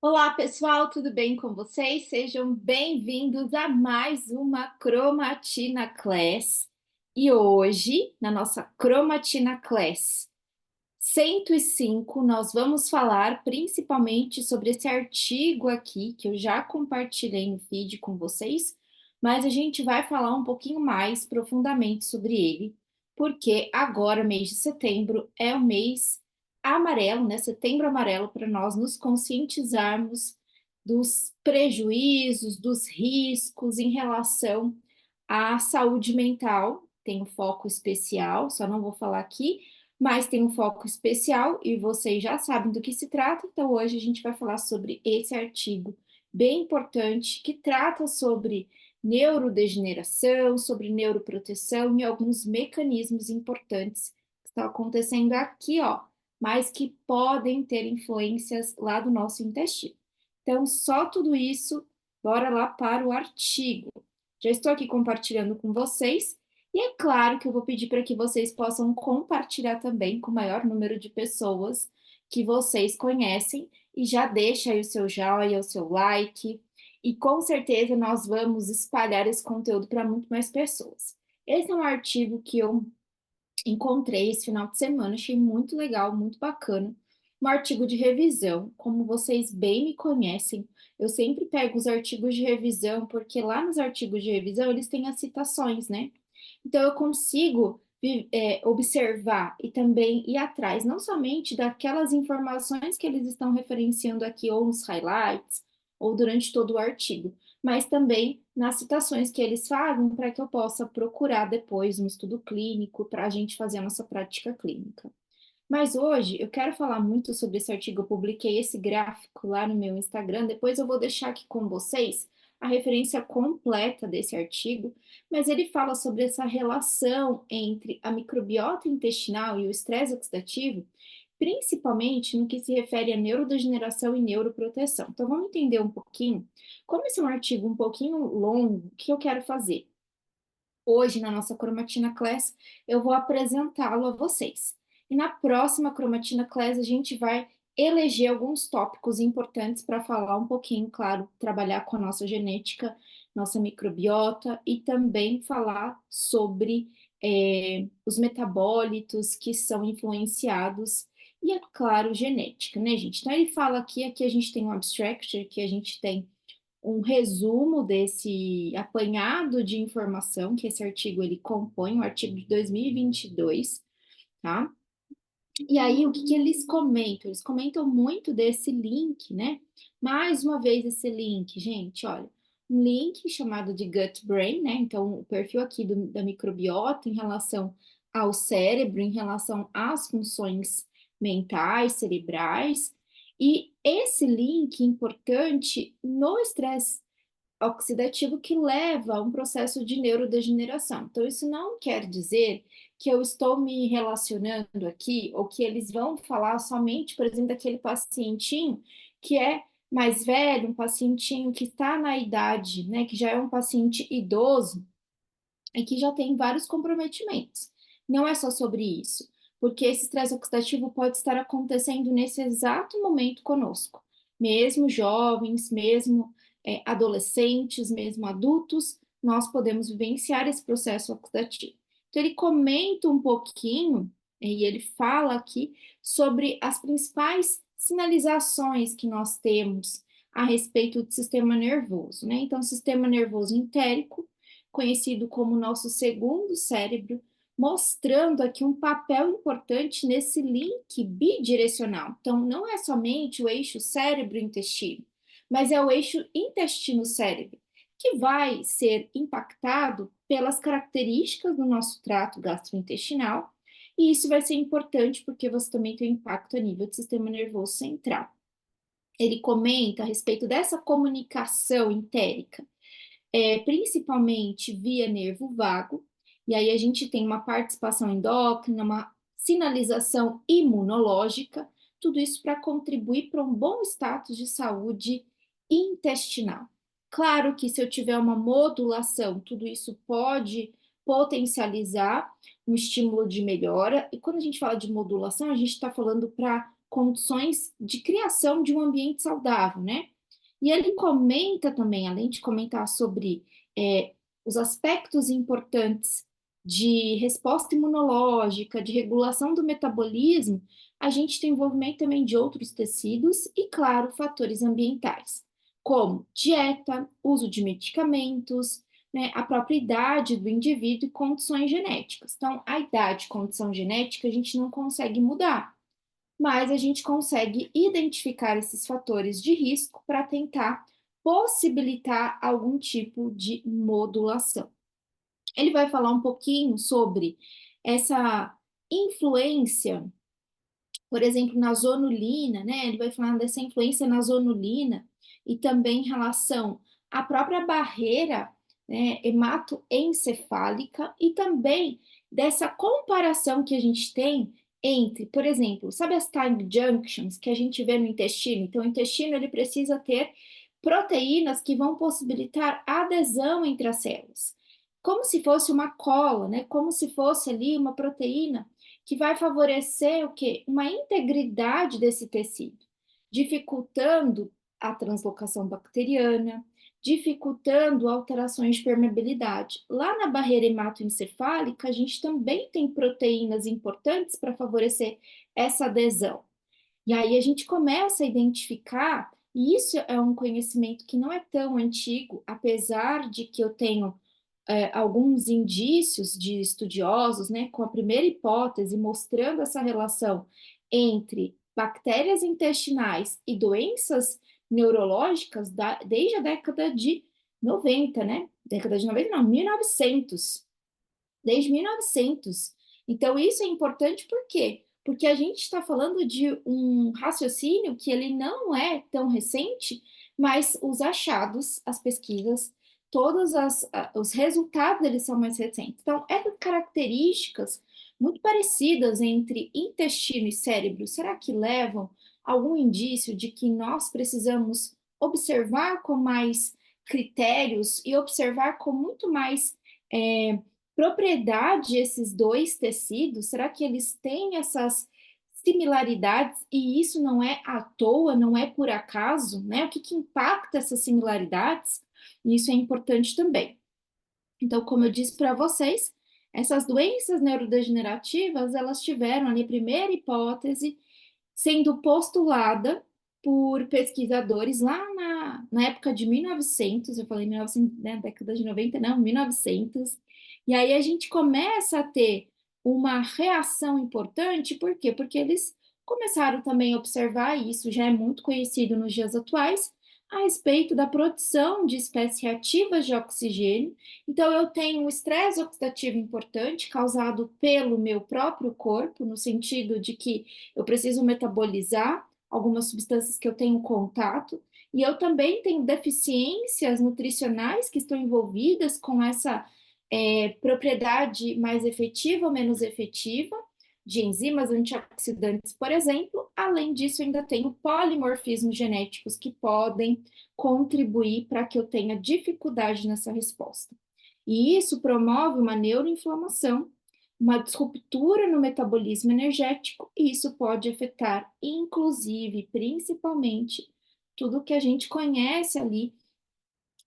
Olá, pessoal, tudo bem com vocês? Sejam bem-vindos a mais uma Cromatina Class. E hoje, na nossa Cromatina Class 105, nós vamos falar principalmente sobre esse artigo aqui, que eu já compartilhei no feed com vocês, mas a gente vai falar um pouquinho mais profundamente sobre ele, porque agora, mês de setembro, é o mês amarelo, né? Setembro amarelo, para nós nos conscientizarmos dos prejuízos, dos riscos em relação à saúde mental. Tem um foco especial, só não vou falar aqui, mas tem um foco especial e vocês já sabem do que se trata, então hoje a gente vai falar sobre esse artigo bem importante que trata sobre neurodegeneração, sobre neuroproteção e alguns mecanismos importantes que estão acontecendo aqui, ó, mas que podem ter influências lá do nosso intestino. Então, só tudo isso, bora lá para o artigo. Já estou aqui compartilhando com vocês. E é claro que eu vou pedir para que vocês possam compartilhar também com o maior número de pessoas que vocês conhecem e já deixa aí o seu joinha, o seu like, e com certeza nós vamos espalhar esse conteúdo para muito mais pessoas. Esse é um artigo que eu encontrei esse final de semana, achei muito legal, muito bacana. Um artigo de revisão, como vocês bem me conhecem, eu sempre pego os artigos de revisão, porque lá nos artigos de revisão eles têm as citações, né? Então eu consigo observar e também ir atrás, não somente daquelas informações que eles estão referenciando aqui, ou nos highlights, ou durante todo o artigo, mas também nas citações que eles fazem para que eu possa procurar depois um estudo clínico para a gente fazer a nossa prática clínica. Mas hoje eu quero falar muito sobre esse artigo, eu publiquei esse gráfico lá no meu Instagram, depois eu vou deixar aqui com vocês a referência completa desse artigo, mas ele fala sobre essa relação entre a microbiota intestinal e o estresse oxidativo, principalmente no que se refere à neurodegeneração e neuroproteção. Então vamos entender um pouquinho, como esse é um artigo um pouquinho longo, o que eu quero fazer? Hoje, na nossa Cromatina Class, eu vou apresentá-lo a vocês. E na próxima Cromatina Class, a gente vai eleger alguns tópicos importantes para falar um pouquinho, claro, trabalhar com a nossa genética, nossa microbiota e também falar sobre os metabólitos que são influenciados e, é claro, genética, né, gente? Então, ele fala aqui a gente tem um abstract, que a gente tem um resumo desse apanhado de informação que esse artigo ele compõe, um artigo de 2022, tá? E aí, o que que eles comentam? Eles comentam muito desse link, né? Mais uma vez, esse link, gente, olha, um link chamado de gut brain, né? Então, o perfil aqui da microbiota em relação ao cérebro, em relação às funções mentais, cerebrais, e esse link importante no estresse oxidativo que leva a um processo de neurodegeneração. Então, isso não quer dizer que eu estou me relacionando aqui, ou que eles vão falar somente, por exemplo, daquele pacientinho que é mais velho, um pacientinho que está na idade, né, que já é um paciente idoso e que já tem vários comprometimentos. Não é só sobre isso, porque esse estresse oxidativo pode estar acontecendo nesse exato momento conosco, mesmo jovens, mesmo adolescentes, mesmo adultos, nós podemos vivenciar esse processo oxidativo. Então, ele comenta um pouquinho, e ele fala aqui sobre as principais sinalizações que nós temos a respeito do sistema nervoso, né? Então, o sistema nervoso entérico, conhecido como nosso segundo cérebro, mostrando aqui um papel importante nesse link bidirecional. Então, não é somente o eixo cérebro-intestino, mas é o eixo intestino-cérebro, que vai ser impactado pelas características do nosso trato gastrointestinal, e isso vai ser importante porque você também tem um impacto a nível do sistema nervoso central. Ele comenta a respeito dessa comunicação entérica, principalmente via nervo vago, e aí a gente tem uma participação endócrina, uma sinalização imunológica, tudo isso para contribuir para um bom status de saúde intestinal. Claro que se eu tiver uma modulação, tudo isso pode potencializar um estímulo de melhora, e quando a gente fala de modulação, a gente está falando para condições de criação de um ambiente saudável, né? E ele comenta também, além de comentar sobre os aspectos importantes de resposta imunológica, de regulação do metabolismo, a gente tem envolvimento também de outros tecidos e, claro, fatores ambientais, como dieta, uso de medicamentos, né, a própria idade do indivíduo e condições genéticas. Então, a idade e condição genética a gente não consegue mudar, mas a gente consegue identificar esses fatores de risco para tentar possibilitar algum tipo de modulação. Ele vai falar um pouquinho sobre essa influência, por exemplo, na zonulina, né? Ele vai falar dessa influência na zonulina e também em relação à própria barreira, né, hematoencefálica e também dessa comparação que a gente tem entre, por exemplo, sabe as time junctions que a gente vê no intestino? Então, o intestino ele precisa ter proteínas que vão possibilitar adesão entre as células, como se fosse uma cola, né? Como se fosse ali uma proteína que vai favorecer o quê? Uma integridade desse tecido, dificultando a translocação bacteriana, dificultando alterações de permeabilidade. Lá na barreira hematoencefálica, a gente também tem proteínas importantes para favorecer essa adesão. E aí a gente começa a identificar, e isso é um conhecimento que não é tão antigo, apesar de que eu tenho alguns indícios de estudiosos, né, com a primeira hipótese mostrando essa relação entre bactérias intestinais e doenças neurológicas desde a década de 90, né? Década de 90, não, 1900, desde 1900. Então, isso é importante por quê? Porque a gente está falando de um raciocínio que ele não é tão recente, mas os achados, as pesquisas, os resultados deles são mais recentes. Então, essas características muito parecidas entre intestino e cérebro, será que levam algum indício de que nós precisamos observar com mais critérios e observar com muito mais propriedade esses dois tecidos? Será que eles têm essas similaridades e isso não é à toa, não é por acaso, né? O que que impacta essas similaridades? Isso é importante também. Então, como eu disse para vocês, essas doenças neurodegenerativas, elas tiveram ali a primeira hipótese sendo postulada por pesquisadores lá na época de 1900, eu falei 1900, né, década de 90, não, 1900, e aí a gente começa a ter uma reação importante, por quê? Porque eles começaram também a observar, e isso já é muito conhecido nos dias atuais, a respeito da produção de espécies reativas de oxigênio. Então, eu tenho um estresse oxidativo importante causado pelo meu próprio corpo, no sentido de que eu preciso metabolizar algumas substâncias que eu tenho contato, e eu também tenho deficiências nutricionais que estão envolvidas com essa propriedade mais efetiva ou menos efetiva de enzimas antioxidantes, por exemplo. Além disso, eu ainda tenho polimorfismos genéticos que podem contribuir para que eu tenha dificuldade nessa resposta. E isso promove uma neuroinflamação, uma disruptura no metabolismo energético, e isso pode afetar, inclusive, principalmente, tudo que a gente conhece ali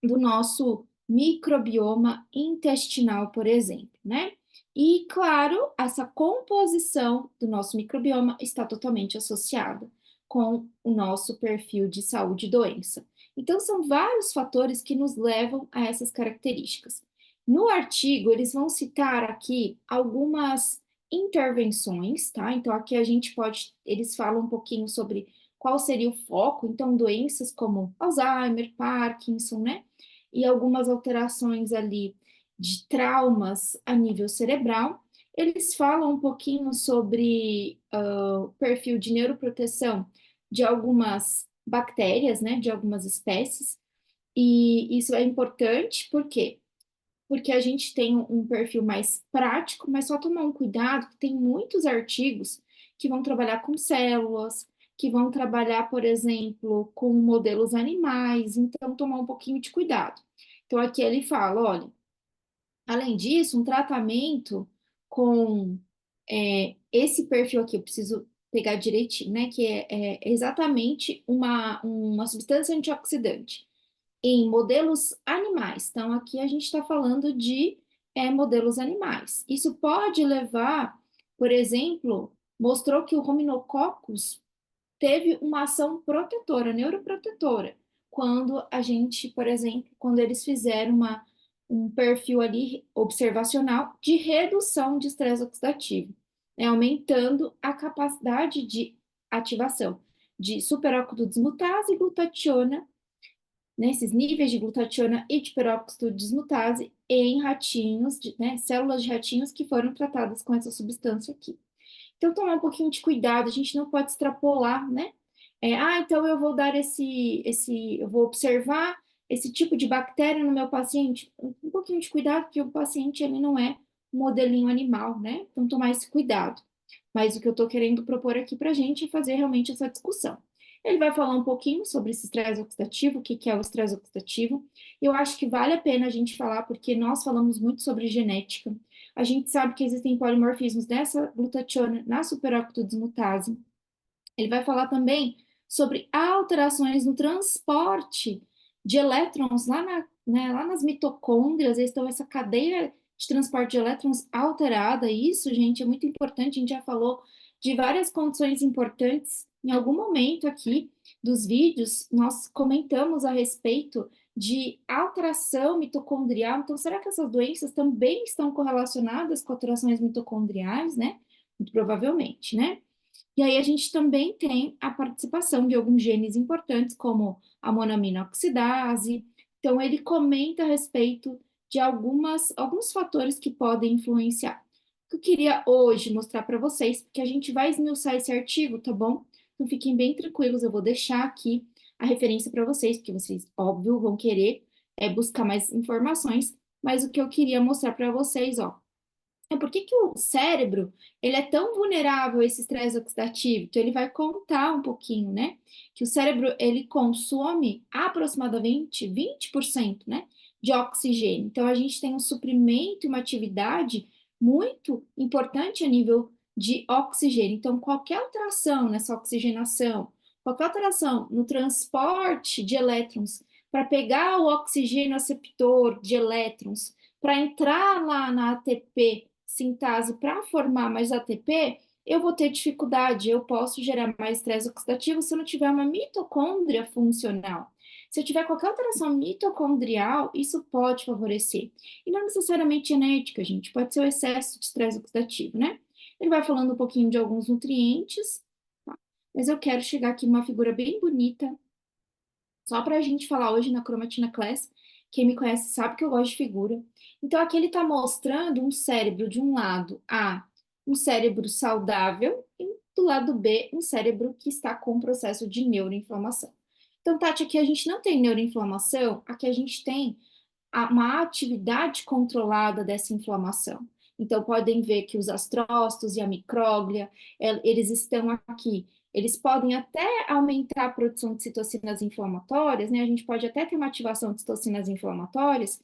do nosso microbioma intestinal, por exemplo, né? E, claro, essa composição do nosso microbioma está totalmente associada com o nosso perfil de saúde e doença. Então, são vários fatores que nos levam a essas características. No artigo, eles vão citar aqui algumas intervenções, tá? Então, aqui a gente pode, eles falam um pouquinho sobre qual seria o foco, então, doenças como Alzheimer, Parkinson, né? E algumas alterações ali de traumas a nível cerebral. Eles falam um pouquinho sobre o perfil de neuroproteção de algumas bactérias, né, de algumas espécies, e isso é importante, por quê? Porque a gente tem um perfil mais prático, mas só tomar um cuidado, que tem muitos artigos que vão trabalhar com células, que vão trabalhar, por exemplo, com modelos animais, então tomar um pouquinho de cuidado. Então aqui ele fala, olha, além disso, um tratamento com esse perfil aqui, eu preciso pegar direitinho, né? Que é exatamente uma substância antioxidante em modelos animais. Então, aqui a gente está falando de modelos animais. Isso pode levar, por exemplo, mostrou que o Ruminococcus teve uma ação protetora, neuroprotetora, quando a gente, por exemplo, quando eles fizeram um perfil ali observacional de redução de estresse oxidativo, né, aumentando a capacidade de ativação de superóxido desmutase e glutationa, né, esses níveis de glutationa e de peróxido desmutase em ratinhos, né, células de ratinhos que foram tratadas com essa substância aqui. Então, tomar um pouquinho de cuidado, a gente não pode extrapolar, né? Então eu vou dar eu vou observar esse tipo de bactéria no meu paciente. Um pouquinho de cuidado, porque o paciente, ele não é um modelinho animal, né? Então, tomar esse cuidado. Mas o que eu estou querendo propor aqui para a gente é fazer realmente essa discussão. Ele vai falar um pouquinho sobre esse estresse oxidativo, o que é o estresse oxidativo. Eu acho que vale a pena a gente falar, porque nós falamos muito sobre genética. A gente sabe que existem polimorfismos dessa glutationa na superóxido desmutase. Ele vai falar também sobre alterações no transporte de elétrons lá nas mitocôndrias, então essa cadeia de transporte de elétrons alterada. Isso, gente, é muito importante. A gente já falou de várias condições importantes. Em algum momento aqui dos vídeos, nós comentamos a respeito de alteração mitocondrial. Então, será que essas doenças também estão correlacionadas com alterações mitocondriais, né? Muito provavelmente, né? E aí a gente também tem a participação de alguns genes importantes, como a monoamina oxidase. Então, ele comenta a respeito de alguns fatores que podem influenciar. O que eu queria hoje mostrar para vocês, porque a gente vai esmiuçar esse artigo, tá bom? Então, fiquem bem tranquilos, eu vou deixar aqui a referência para vocês, porque vocês, óbvio, vão querer buscar mais informações, mas o que eu queria mostrar para vocês, ó, por que que o cérebro ele é tão vulnerável a esse estresse oxidativo? Então, ele vai contar um pouquinho, né? Que o cérebro ele consome aproximadamente 20%, né, de oxigênio. Então, a gente tem um suprimento e uma atividade muito importante a nível de oxigênio. Então, qualquer alteração nessa oxigenação, qualquer alteração no transporte de elétrons para pegar o oxigênio aceptor de elétrons para entrar lá na ATP sintase para formar mais ATP, eu vou ter dificuldade, eu posso gerar mais estresse oxidativo se eu não tiver uma mitocôndria funcional. Se eu tiver qualquer alteração mitocondrial, isso pode favorecer. E não necessariamente genética, gente, pode ser o excesso de estresse oxidativo, né? Ele vai falando um pouquinho de alguns nutrientes, tá? Mas eu quero chegar aqui numa figura bem bonita, só para a gente falar hoje na Cromatina Class. Quem me conhece sabe que eu gosto de figura. Então, aqui ele está mostrando um cérebro de um lado A, um cérebro saudável, e do lado B, um cérebro que está com um processo de neuroinflamação. Então, Tati, aqui a gente não tem neuroinflamação, aqui a gente tem uma atividade controlada dessa inflamação. Então, podem ver que os astrócitos e a micróglia, eles estão aqui. Eles podem até aumentar a produção de citocinas inflamatórias, né? A gente pode até ter uma ativação de citocinas inflamatórias,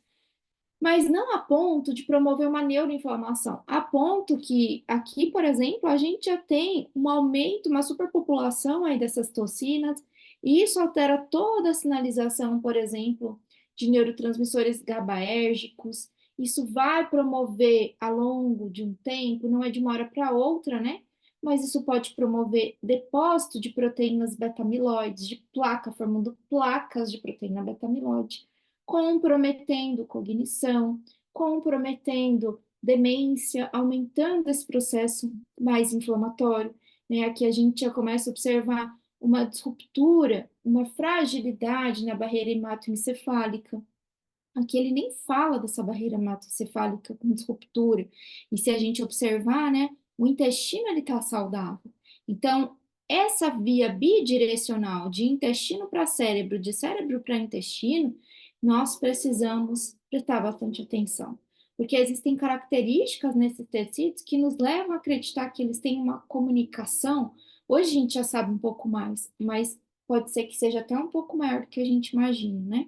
mas não a ponto de promover uma neuroinflamação. A ponto que aqui, por exemplo, a gente já tem um aumento, uma superpopulação aí dessas toxinas, e isso altera toda a sinalização, por exemplo, de neurotransmissores GABAérgicos. Isso vai promover ao longo de um tempo, não é de uma hora para outra, né? Mas isso pode promover depósito de proteínas beta-amiloides, de placa, formando placas de proteína beta-amiloide, comprometendo cognição, comprometendo demência, aumentando esse processo mais inflamatório, né? Aqui a gente já começa a observar uma disruptura, uma fragilidade na barreira hematoencefálica. Aqui ele nem fala dessa barreira hematoencefálica com disruptura. E se a gente observar, né, o intestino ele está saudável. Então, essa via bidirecional de intestino para cérebro, de cérebro para intestino, nós precisamos prestar bastante atenção. Porque existem características nesses tecidos que nos levam a acreditar que eles têm uma comunicação. Hoje a gente já sabe um pouco mais, mas pode ser que seja até um pouco maior do que a gente imagina, né?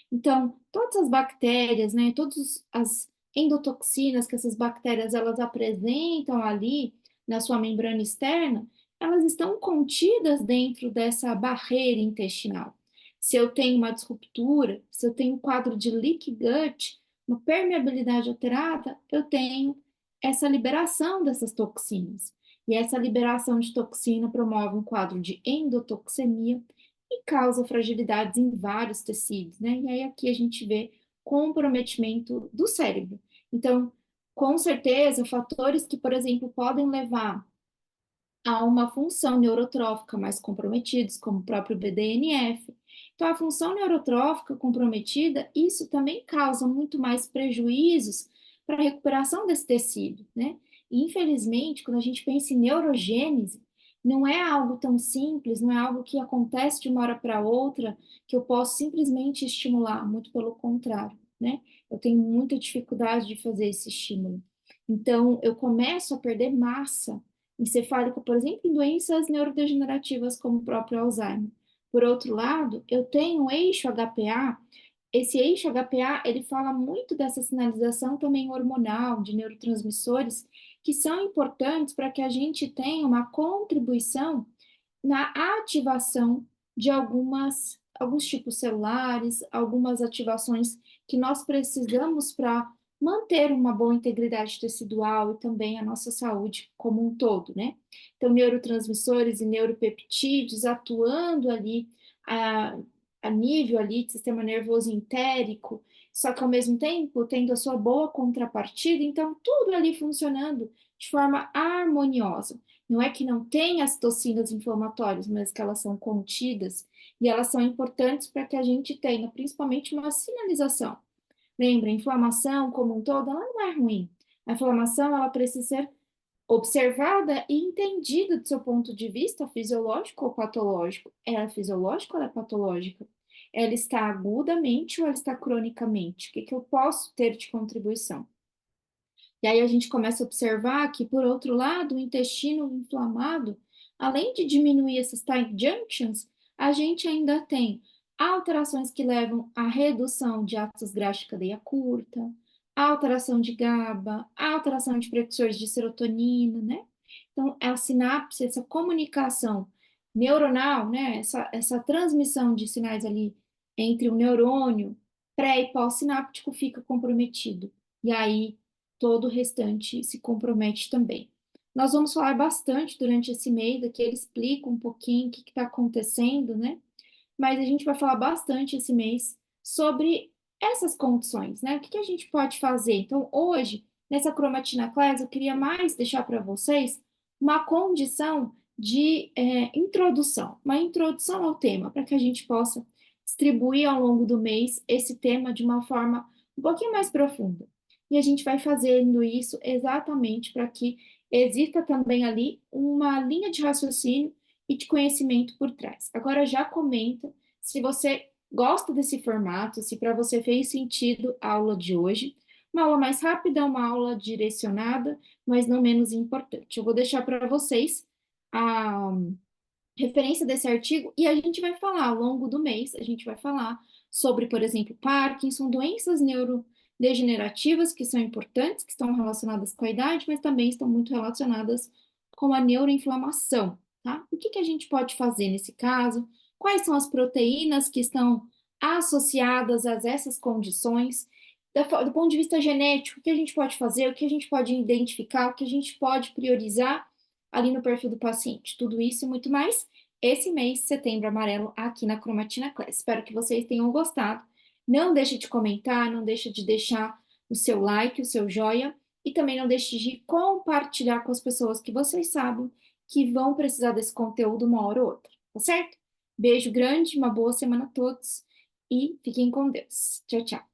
Então, todas as bactérias, né, todas as endotoxinas que essas bactérias elas apresentam ali na sua membrana externa, elas estão contidas dentro dessa barreira intestinal. Se eu tenho uma disruptura, se eu tenho um quadro de leaky gut, uma permeabilidade alterada, eu tenho essa liberação dessas toxinas. E essa liberação de toxina promove um quadro de endotoxemia e causa fragilidades em vários tecidos, né? E aí aqui a gente vê comprometimento do cérebro. Então, com certeza, fatores que, por exemplo, podem levar a uma função neurotrófica mais comprometidos, como o próprio BDNF. Então, a função neurotrófica comprometida, isso também causa muito mais prejuízos para a recuperação desse tecido, né? E, infelizmente, quando a gente pensa em neurogênese, não é algo tão simples, não é algo que acontece de uma hora para outra, que eu posso simplesmente estimular, muito pelo contrário, né? Eu tenho muita dificuldade de fazer esse estímulo. Então, eu começo a perder massa encefálica, por exemplo, em doenças neurodegenerativas como o próprio Alzheimer. Por outro lado, eu tenho um eixo HPA. Esse eixo HPA, ele fala muito dessa sinalização também hormonal, de neurotransmissores, que são importantes para que a gente tenha uma contribuição na ativação de alguns tipos celulares, algumas ativações que nós precisamos para manter uma boa integridade tecidual e também a nossa saúde como um todo, né? Então, neurotransmissores e neuropeptídeos atuando ali a, a nível ali de sistema nervoso entérico, só que ao mesmo tempo tendo a sua boa contrapartida, então tudo ali funcionando de forma harmoniosa. Não é que não tem as toxinas inflamatórias, mas que elas são contidas e elas são importantes para que a gente tenha principalmente uma sinalização. Lembra, a inflamação como um todo, ela não é ruim. A inflamação, ela precisa ser observada e entendida do seu ponto de vista fisiológico ou patológico. Ela é fisiológica ou ela é patológica? Ela está agudamente ou ela está cronicamente? O que eu posso ter de contribuição? E aí a gente começa a observar que, por outro lado, o intestino inflamado, além de diminuir esses tight junctions, a gente ainda tem alterações que levam à redução de ácidos graxos de cadeia curta, alteração de GABA, alteração de precursores de serotonina, né? Então, a sinapse, essa comunicação neuronal, né? Essa transmissão de sinais ali entre o neurônio pré e pós-sináptico fica comprometido. E aí, todo o restante se compromete também. Nós vamos falar bastante durante esse mês, aqui ele explica um pouquinho o que está acontecendo, né? Mas a gente vai falar bastante esse mês sobre essas condições, né? O que a gente pode fazer? Então, hoje, nessa cromatina class, eu queria mais deixar para vocês uma condição de introdução, uma introdução ao tema, para que a gente possa distribuir ao longo do mês esse tema de uma forma um pouquinho mais profunda. E a gente vai fazendo isso exatamente para que exista também ali uma linha de raciocínio e de conhecimento por trás. Agora já comenta se você gosta desse formato, se para você fez sentido a aula de hoje. Uma aula mais rápida, uma aula direcionada, mas não menos importante. Eu vou deixar para vocês a referência desse artigo e a gente vai falar ao longo do mês, a gente vai falar sobre, por exemplo, Parkinson, doenças neurodegenerativas que são importantes, que estão relacionadas com a idade, mas também estão muito relacionadas com a neuroinflamação, tá? O que a gente pode fazer nesse caso? Quais são as proteínas que estão associadas a essas condições? Do ponto de vista genético, o que a gente pode fazer, o que a gente pode identificar, o que a gente pode priorizar ali no perfil do paciente. Tudo isso e muito mais esse mês, Setembro Amarelo, aqui na Cromatina Class. Espero que vocês tenham gostado. Não deixe de comentar, não deixe de deixar o seu like, o seu joia, e também não deixe de compartilhar com as pessoas que vocês sabem que vão precisar desse conteúdo uma hora ou outra, tá certo? Beijo grande, uma boa semana a todos e fiquem com Deus. Tchau, tchau.